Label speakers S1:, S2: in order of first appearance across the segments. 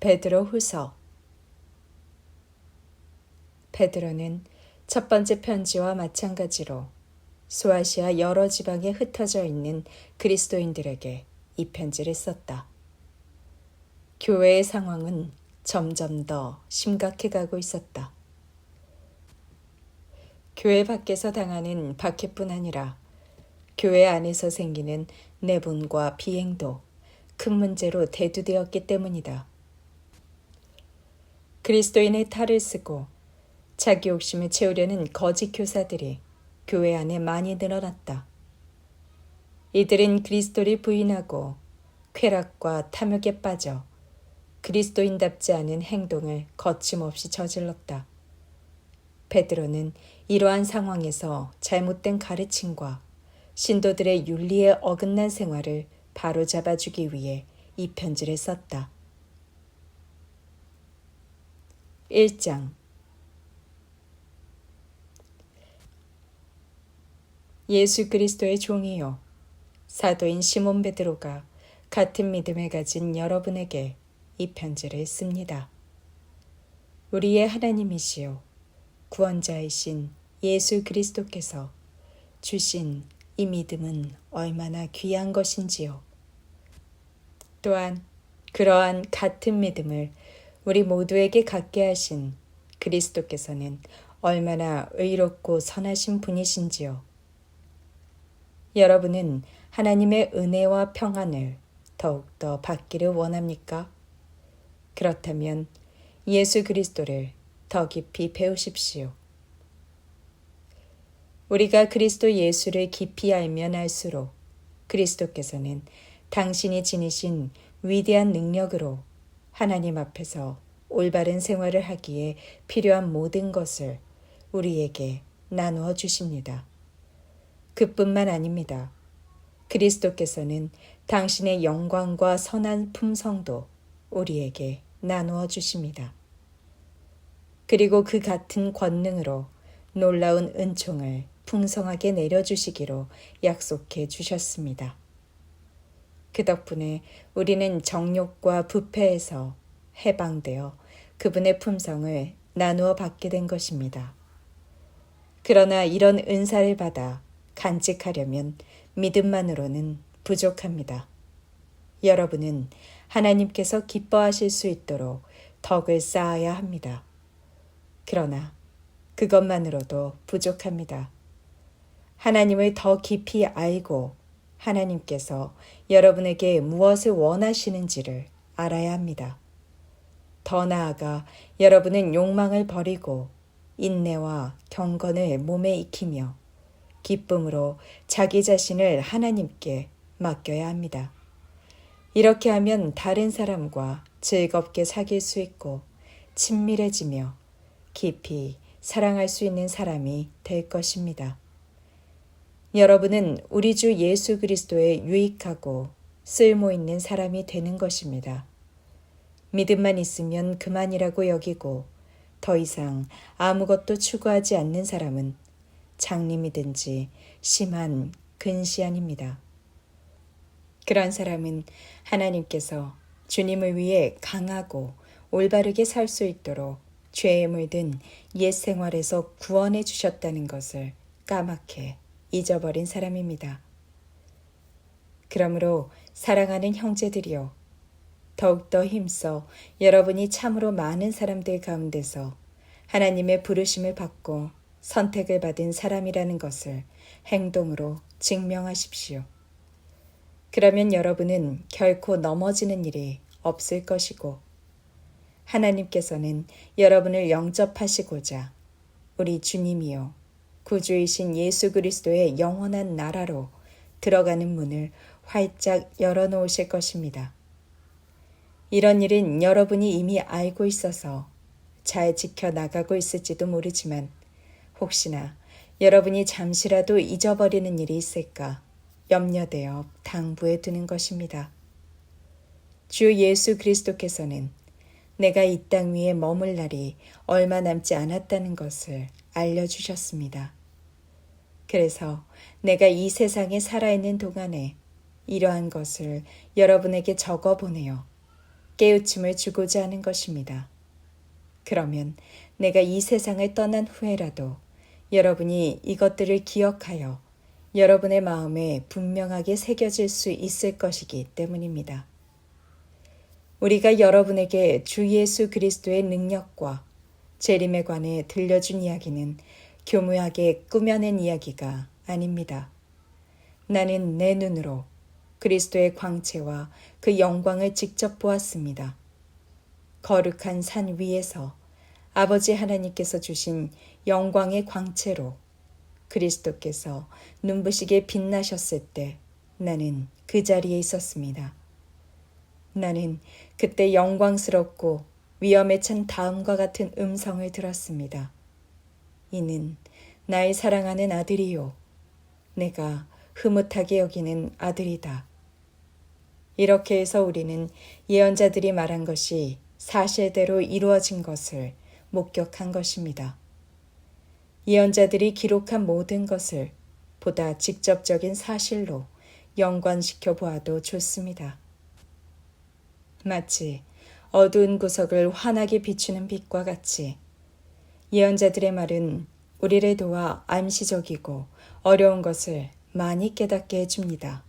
S1: 베드로 후서. 베드로는 첫 번째 편지와 마찬가지로 소아시아 여러 지방에 흩어져 있는 그리스도인들에게 이 편지를 썼다. 교회의 상황은 점점 더 심각해가고 있었다. 교회 밖에서 당하는 박해뿐 아니라 교회 안에서 생기는 내분과 비행도 큰 문제로 대두되었기 때문이다. 그리스도인의 탈을 쓰고 자기 욕심을 채우려는 거짓 교사들이 교회 안에 많이 늘어났다. 이들은 그리스도를 부인하고 쾌락과 탐욕에 빠져 그리스도인답지 않은 행동을 거침없이 저질렀다. 베드로는 이러한 상황에서 잘못된 가르침과 신도들의 윤리에 어긋난 생활을 바로잡아주기 위해 이 편지를 썼다. 1장. 예수 그리스도의 종이요 사도인 시몬 베드로가 같은 믿음을 가진 여러분에게 이 편지를 씁니다. 우리의 하나님이시요 구원자이신 예수 그리스도께서 주신 이 믿음은 얼마나 귀한 것인지요. 또한 그러한 같은 믿음을 우리 모두에게 갖게 하신 그리스도께서는 얼마나 의롭고 선하신 분이신지요. 여러분은 하나님의 은혜와 평안을 더욱더 받기를 원합니까? 그렇다면 예수 그리스도를 더 깊이 배우십시오. 우리가 그리스도 예수를 깊이 알면 알수록 그리스도께서는 당신이 지니신 위대한 능력으로 하나님 앞에서 올바른 생활을 하기에 필요한 모든 것을 우리에게 나누어 주십니다. 그뿐만 아닙니다. 그리스도께서는 당신의 영광과 선한 품성도 우리에게 나누어 주십니다. 그리고 그 같은 권능으로 놀라운 은총을 풍성하게 내려주시기로 약속해 주셨습니다. 그 덕분에 우리는 정욕과 부패에서 해방되어 그분의 품성을 나누어 받게 된 것입니다. 그러나 이런 은사를 받아 간직하려면 믿음만으로는 부족합니다. 여러분은 하나님께서 기뻐하실 수 있도록 덕을 쌓아야 합니다. 그러나 그것만으로도 부족합니다. 하나님을 더 깊이 알고 하나님께서 여러분에게 무엇을 원하시는지를 알아야 합니다. 더 나아가 여러분은 욕망을 버리고 인내와 경건을 몸에 익히며 기쁨으로 자기 자신을 하나님께 맡겨야 합니다. 이렇게 하면 다른 사람과 즐겁게 사귈 수 있고 친밀해지며 깊이 사랑할 수 있는 사람이 될 것입니다. 여러분은 우리 주 예수 그리스도의 유익하고 쓸모 있는 사람이 되는 것입니다. 믿음만 있으면 그만이라고 여기고 더 이상 아무것도 추구하지 않는 사람은 장님이든지 심한 근시안입니다. 그런 사람은 하나님께서 주님을 위해 강하고 올바르게 살 수 있도록 죄에 물든 옛 생활에서 구원해 주셨다는 것을 까맣게 잊어버린 사람입니다. 그러므로 사랑하는 형제들이여, 더욱더 힘써 여러분이 참으로 많은 사람들 가운데서 하나님의 부르심을 받고 선택을 받은 사람이라는 것을 행동으로 증명하십시오. 그러면 여러분은 결코 넘어지는 일이 없을 것이고 하나님께서는 여러분을 영접하시고자 우리 주님이요 구주이신 예수 그리스도의 영원한 나라로 들어가는 문을 활짝 열어놓으실 것입니다. 이런 일은 여러분이 이미 알고 있어서 잘 지켜나가고 있을지도 모르지만 혹시나 여러분이 잠시라도 잊어버리는 일이 있을까 염려되어 당부해 두는 것입니다. 주 예수 그리스도께서는 내가 이 땅 위에 머물 날이 얼마 남지 않았다는 것을 알려주셨습니다. 그래서 내가 이 세상에 살아있는 동안에 이러한 것을 여러분에게 적어 보내어 깨우침을 주고자 하는 것입니다. 그러면 내가 이 세상을 떠난 후에라도 여러분이 이것들을 기억하여 여러분의 마음에 분명하게 새겨질 수 있을 것이기 때문입니다. 우리가 여러분에게 주 예수 그리스도의 능력과 재림에 관해 들려준 이야기는 교묘하게 꾸며낸 이야기가 아닙니다. 나는 내 눈으로 그리스도의 광채와 그 영광을 직접 보았습니다. 거룩한 산 위에서 아버지 하나님께서 주신 영광의 광채로 그리스도께서 눈부시게 빛나셨을 때 나는 그 자리에 있었습니다. 나는 그때 영광스럽고 위엄에 찬 다음과 같은 음성을 들었습니다. 이는 나의 사랑하는 아들이요 내가 흐뭇하게 여기는 아들이다. 이렇게 해서 우리는 예언자들이 말한 것이 사실대로 이루어진 것을 목격한 것입니다. 예언자들이 기록한 모든 것을 보다 직접적인 사실로 연관시켜 보아도 좋습니다. 마치 어두운 구석을 환하게 비추는 빛과 같이 예언자들의 말은 우리를 도와 암시적이고 어려운 것을 많이 깨닫게 해줍니다.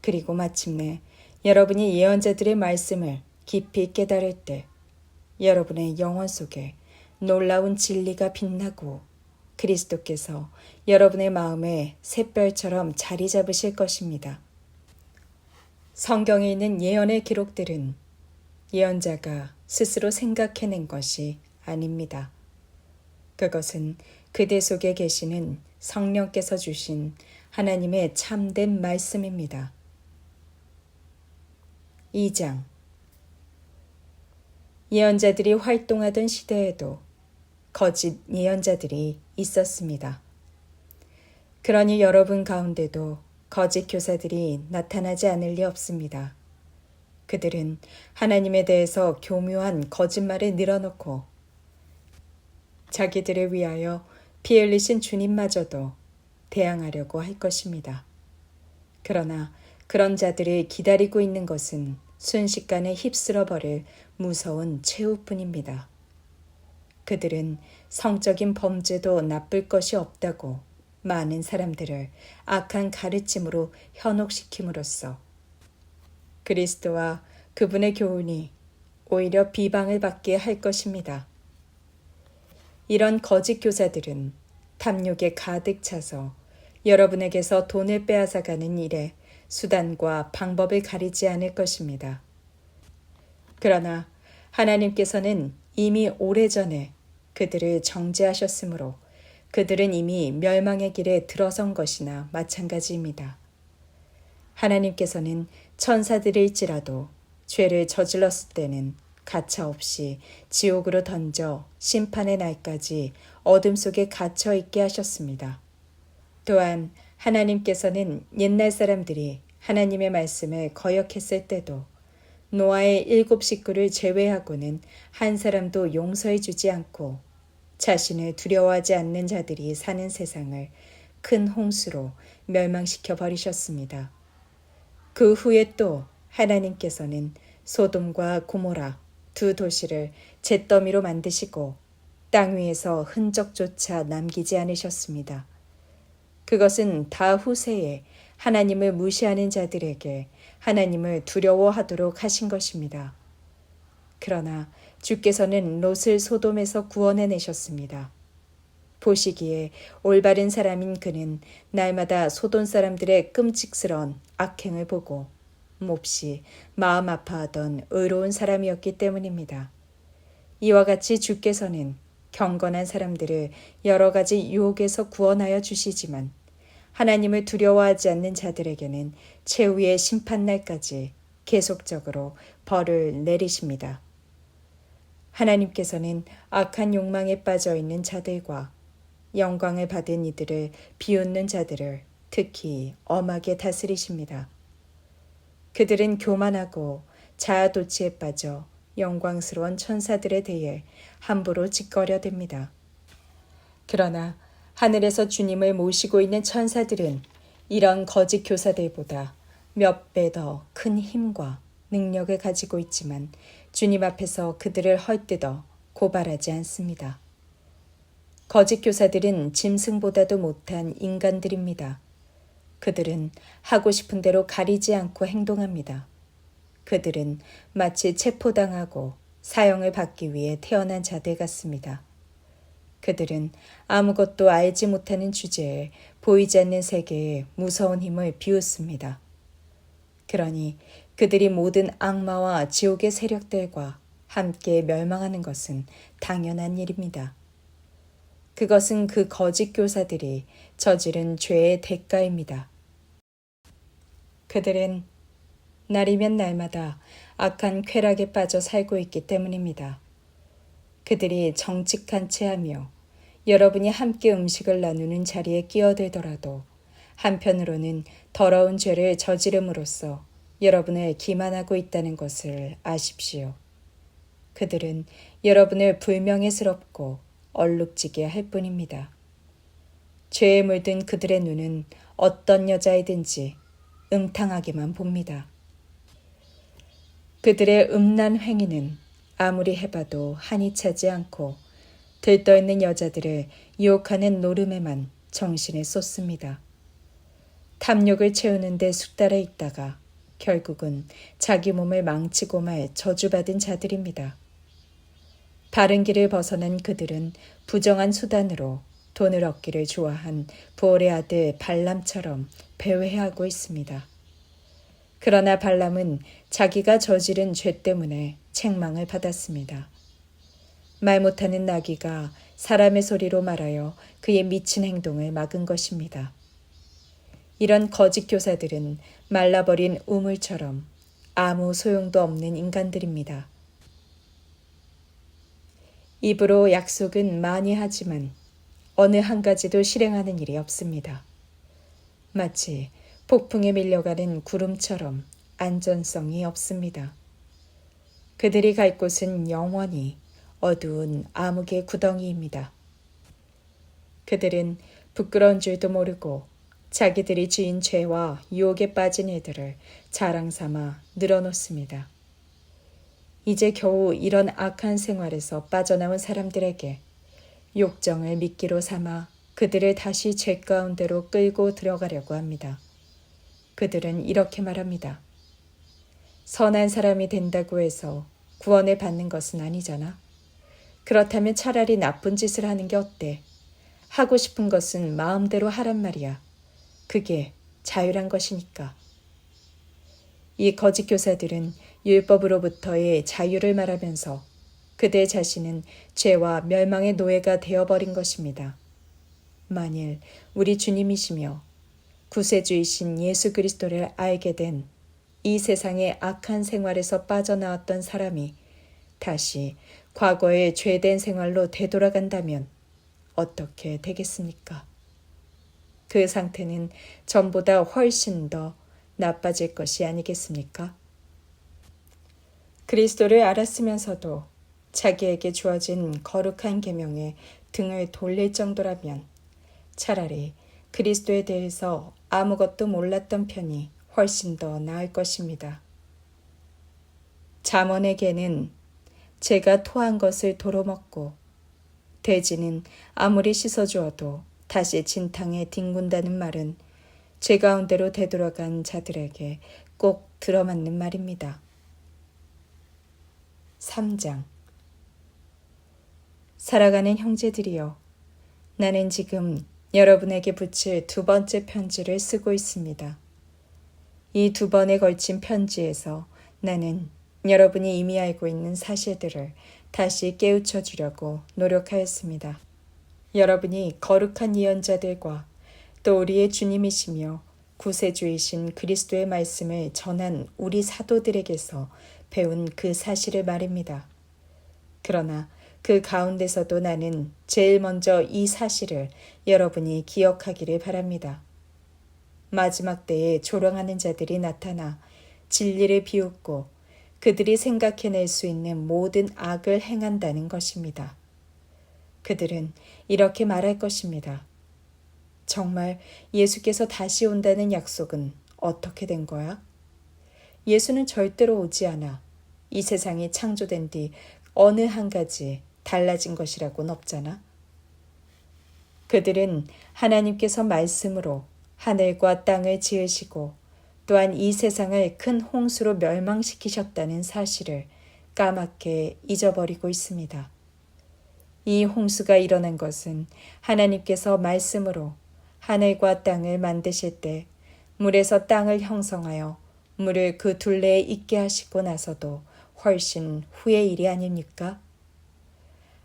S1: 그리고 마침내 여러분이 예언자들의 말씀을 깊이 깨달을 때 여러분의 영혼 속에 놀라운 진리가 빛나고 그리스도께서 여러분의 마음에 샛별처럼 자리 잡으실 것입니다. 성경에 있는 예언의 기록들은 예언자가 스스로 생각해낸 것이 아닙니다. 그것은 그대 속에 계시는 성령께서 주신 하나님의 참된 말씀입니다. 2장 예언자들이 활동하던 시대에도 거짓 예언자들이 있었습니다. 그러니 여러분 가운데도 거짓 교사들이 나타나지 않을 리 없습니다. 그들은 하나님에 대해서 교묘한 거짓말을 늘어놓고 자기들을 위하여 피 흘리신 주님마저도 대항하려고 할 것입니다. 그러나 그런 자들을 기다리고 있는 것은 순식간에 휩쓸어 버릴 무서운 최후뿐입니다. 그들은 성적인 범죄도 나쁠 것이 없다고 많은 사람들을 악한 가르침으로 현혹시킴으로써 그리스도와 그분의 교훈이 오히려 비방을 받게 할 것입니다. 이런 거짓 교사들은 탐욕에 가득 차서 여러분에게서 돈을 빼앗아가는 일에 수단과 방법을 가리지 않을 것입니다. 그러나 하나님께서는 이미 오래전에 그들을 정죄하셨으므로 그들은 이미 멸망의 길에 들어선 것이나 마찬가지입니다. 하나님께서는 천사들일지라도 죄를 저질렀을 때는 가차없이 지옥으로 던져 심판의 날까지 어둠 속에 갇혀 있게 하셨습니다. 또한 하나님께서는 옛날 사람들이 하나님의 말씀을 거역했을 때도 노아의 7 식구를 제외하고는 한 사람도 용서해 주지 않고 자신을 두려워하지 않는 자들이 사는 세상을 큰 홍수로 멸망시켜 버리셨습니다. 그 후에 또 하나님께서는 소돔과 고모라 2 도시를 잿더미로 만드시고 땅 위에서 흔적조차 남기지 않으셨습니다. 그것은 다 후세에 하나님을 무시하는 자들에게 하나님을 두려워하도록 하신 것입니다. 그러나 주께서는 롯을 소돔에서 구원해내셨습니다. 보시기에 올바른 사람인 그는 날마다 소돔 사람들의 끔찍스러운 악행을 보고 몹시 마음 아파하던 의로운 사람이었기 때문입니다. 이와 같이 주께서는 경건한 사람들을 여러 가지 유혹에서 구원하여 주시지만 하나님을 두려워하지 않는 자들에게는 최후의 심판날까지 계속적으로 벌을 내리십니다. 하나님께서는 악한 욕망에 빠져 있는 자들과 영광을 받은 이들을 비웃는 자들을 특히 엄하게 다스리십니다. 그들은 교만하고 자아도취에 빠져 영광스러운 천사들에 대해 함부로 짓거려댑니다. 그러나 하늘에서 주님을 모시고 있는 천사들은 이런 거짓 교사들보다 몇 배 더 큰 힘과 능력을 가지고 있지만 주님 앞에서 그들을 헐뜯어 고발하지 않습니다. 거짓 교사들은 짐승보다도 못한 인간들입니다. 그들은 하고 싶은 대로 가리지 않고 행동합니다. 그들은 마치 체포당하고 사형을 받기 위해 태어난 자들 같습니다. 그들은 아무것도 알지 못하는 주제에 보이지 않는 세계에 무서운 힘을 비웃습니다. 그러니 그들이 모든 악마와 지옥의 세력들과 함께 멸망하는 것은 당연한 일입니다. 그것은 그 거짓 교사들이 저지른 죄의 대가입니다. 그들은 날이면 날마다 악한 쾌락에 빠져 살고 있기 때문입니다. 그들이 정직한 채 하며 여러분이 함께 음식을 나누는 자리에 끼어들더라도 한편으로는 더러운 죄를 저지름으로써 여러분을 기만하고 있다는 것을 아십시오. 그들은 여러분을 불명예스럽고 얼룩지게 할 뿐입니다. 죄에 물든 그들의 눈은 어떤 여자이든지 음탕하게만 봅니다. 그들의 음란 행위는 아무리 해봐도 한이 차지 않고 들떠있는 여자들을 유혹하는 노름에만 정신을 쏟습니다. 탐욕을 채우는 데 숙달해 있다가 결국은 자기 몸을 망치고 말 저주받은 자들입니다. 바른 길을 벗어난 그들은 부정한 수단으로 돈을 얻기를 좋아한 부올의 아들 발람처럼 배회하고 있습니다. 그러나 발람은 자기가 저지른 죄 때문에 책망을 받았습니다. 말 못하는 나귀가 사람의 소리로 말하여 그의 미친 행동을 막은 것입니다. 이런 거짓 교사들은 말라버린 우물처럼 아무 소용도 없는 인간들입니다. 입으로 약속은 많이 하지만 어느 한 가지도 실행하는 일이 없습니다. 마치 폭풍에 밀려가는 구름처럼 안전성이 없습니다. 그들이 갈 곳은 영원히 어두운 암흑의 구덩이입니다. 그들은 부끄러운 줄도 모르고 자기들이 지은 죄와 유혹에 빠진 이들을 자랑 삼아 늘어놓습니다. 이제 겨우 이런 악한 생활에서 빠져나온 사람들에게 욕정을 미끼로 삼아 그들을 다시 죄 가운데로 끌고 들어가려고 합니다. 그들은 이렇게 말합니다. 선한 사람이 된다고 해서 구원을 받는 것은 아니잖아. 그렇다면 차라리 나쁜 짓을 하는 게 어때? 하고 싶은 것은 마음대로 하란 말이야. 그게 자유란 것이니까. 이 거짓 교사들은 율법으로부터의 자유를 말하면서 그들 자신은 죄와 멸망의 노예가 되어버린 것입니다. 만일 우리 주님이시며 구세주이신 예수 그리스도를 알게 된 이 세상의 악한 생활에서 빠져나왔던 사람이 다시 과거의 죄된 생활로 되돌아간다면 어떻게 되겠습니까? 그 상태는 전보다 훨씬 더 나빠질 것이 아니겠습니까? 그리스도를 알았으면서도 자기에게 주어진 거룩한 계명에 등을 돌릴 정도라면 차라리 그리스도에 대해서 아무것도 몰랐던 편이 훨씬 더 나을 것입니다. 잠언의 개는 제가 토한 것을 도로 먹고 돼지는 아무리 씻어주어도 다시 진탕에 뒹군다는 말은 죄 가운데로 되돌아간 자들에게 꼭 들어맞는 말입니다. 3장 살아가는 형제들이여, 나는 지금 여러분에게 붙일 두 번째 편지를 쓰고 있습니다. 이 두 번에 걸친 편지에서 나는 여러분이 이미 알고 있는 사실들을 다시 깨우쳐 주려고 노력하였습니다. 여러분이 거룩한 예언자들과 또 우리의 주님이시며 구세주이신 그리스도의 말씀을 전한 우리 사도들에게서 배운 그 사실을 말입니다. 그러나 그 가운데서도 나는 제일 먼저 이 사실을 여러분이 기억하기를 바랍니다. 마지막 때에 조롱하는 자들이 나타나 진리를 비웃고 그들이 생각해낼 수 있는 모든 악을 행한다는 것입니다. 그들은 이렇게 말할 것입니다. 정말 예수께서 다시 온다는 약속은 어떻게 된 거야? 예수는 절대로 오지 않아. 이 세상이 창조된 뒤 어느 한 가지 달라진 것이라고는 없잖아. 그들은 하나님께서 말씀으로 하늘과 땅을 지으시고 또한 이 세상을 큰 홍수로 멸망시키셨다는 사실을 까맣게 잊어버리고 있습니다. 이 홍수가 일어난 것은 하나님께서 말씀으로 하늘과 땅을 만드실 때 물에서 땅을 형성하여 물을 그 둘레에 있게 하시고 나서도 훨씬 후의 일이 아닙니까?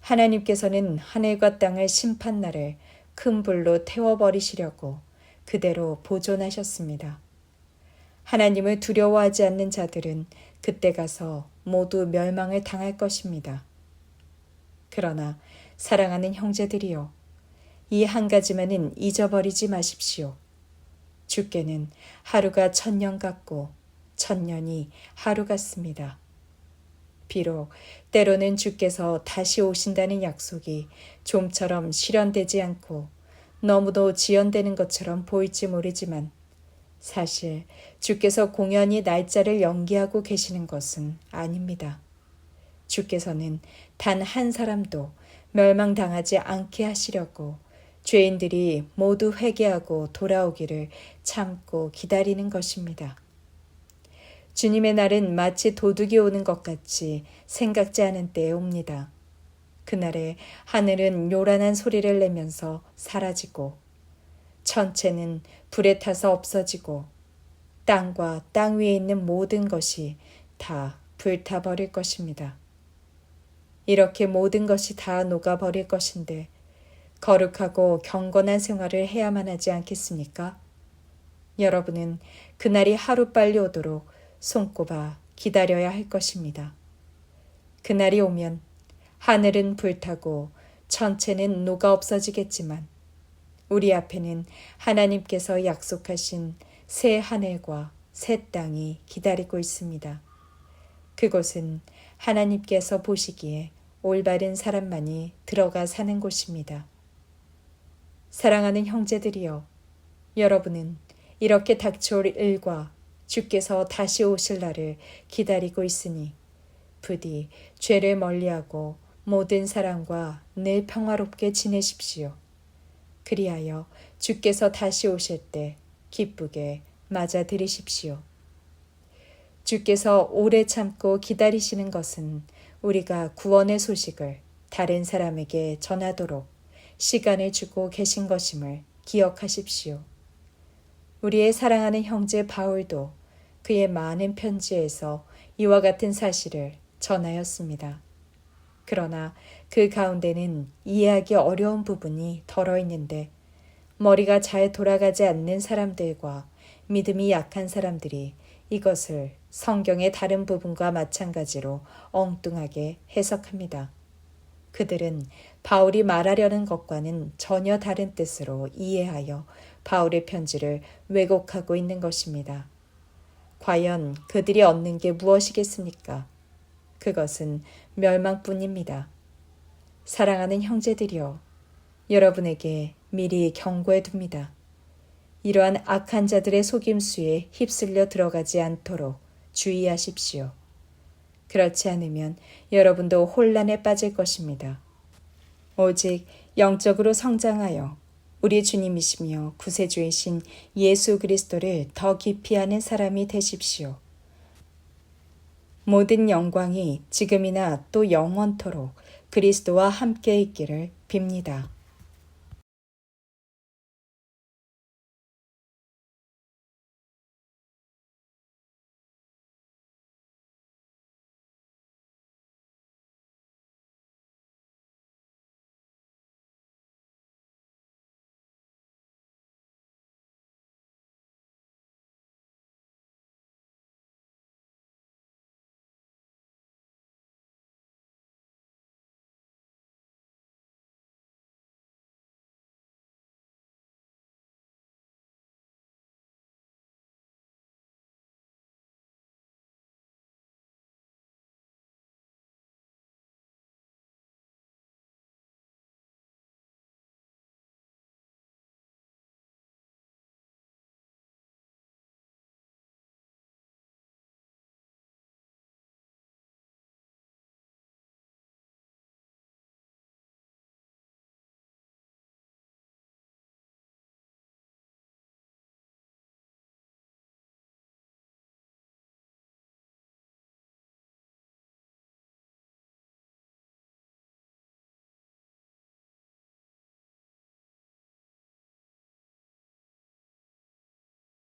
S1: 하나님께서는 하늘과 땅을 심판날을 큰 불로 태워버리시려고 그대로 보존하셨습니다. 하나님을 두려워하지 않는 자들은 그때 가서 모두 멸망을 당할 것입니다. 그러나 사랑하는 형제들이여, 이 한 가지만은 잊어버리지 마십시오. 주께는 하루가 1000년 같고 1000년이 하루 같습니다. 비록 때로는 주께서 다시 오신다는 약속이 좀처럼 실현되지 않고 너무도 지연되는 것처럼 보일지 모르지만 사실 주께서 공연히 날짜를 연기하고 계시는 것은 아닙니다. 주께서는 단 한 사람도 멸망당하지 않게 하시려고 죄인들이 모두 회개하고 돌아오기를 참고 기다리는 것입니다. 주님의 날은 마치 도둑이 오는 것 같이 생각지 않은 때에 옵니다. 그날에 하늘은 요란한 소리를 내면서 사라지고 천체는 불에 타서 없어지고 땅과 땅 위에 있는 모든 것이 다 불타버릴 것입니다. 이렇게 모든 것이 다 녹아버릴 것인데 거룩하고 경건한 생활을 해야만 하지 않겠습니까? 여러분은 그날이 하루빨리 오도록 손꼽아 기다려야 할 것입니다. 그날이 오면 하늘은 불타고 천체는 녹아 없어지겠지만 우리 앞에는 하나님께서 약속하신 새 하늘과 새 땅이 기다리고 있습니다. 그곳은 하나님께서 보시기에 올바른 사람만이 들어가 사는 곳입니다. 사랑하는 형제들이여, 여러분은 이렇게 닥쳐올 일과 주께서 다시 오실 날을 기다리고 있으니 부디 죄를 멀리하고 모든 사람과 늘 평화롭게 지내십시오. 그리하여 주께서 다시 오실 때 기쁘게 맞아들이십시오. 주께서 오래 참고 기다리시는 것은 우리가 구원의 소식을 다른 사람에게 전하도록 시간을 주고 계신 것임을 기억하십시오. 우리의 사랑하는 형제 바울도 그의 많은 편지에서 이와 같은 사실을 전하였습니다. 그러나 그 가운데는 이해하기 어려운 부분이 덜어 있는데 머리가 잘 돌아가지 않는 사람들과 믿음이 약한 사람들이 이것을 성경의 다른 부분과 마찬가지로 엉뚱하게 해석합니다. 그들은 바울이 말하려는 것과는 전혀 다른 뜻으로 이해하여 바울의 편지를 왜곡하고 있는 것입니다. 과연 그들이 얻는 게 무엇이겠습니까? 그것은 멸망뿐입니다. 사랑하는 형제들이여, 여러분에게 미리 경고해 둡니다. 이러한 악한 자들의 속임수에 휩쓸려 들어가지 않도록 주의하십시오. 그렇지 않으면 여러분도 혼란에 빠질 것입니다. 오직 영적으로 성장하여 우리 주님이시며 구세주이신 예수 그리스도를 더 깊이 아는 사람이 되십시오. 모든 영광이 지금이나 또 영원토록 그리스도와 함께 있기를 빕니다.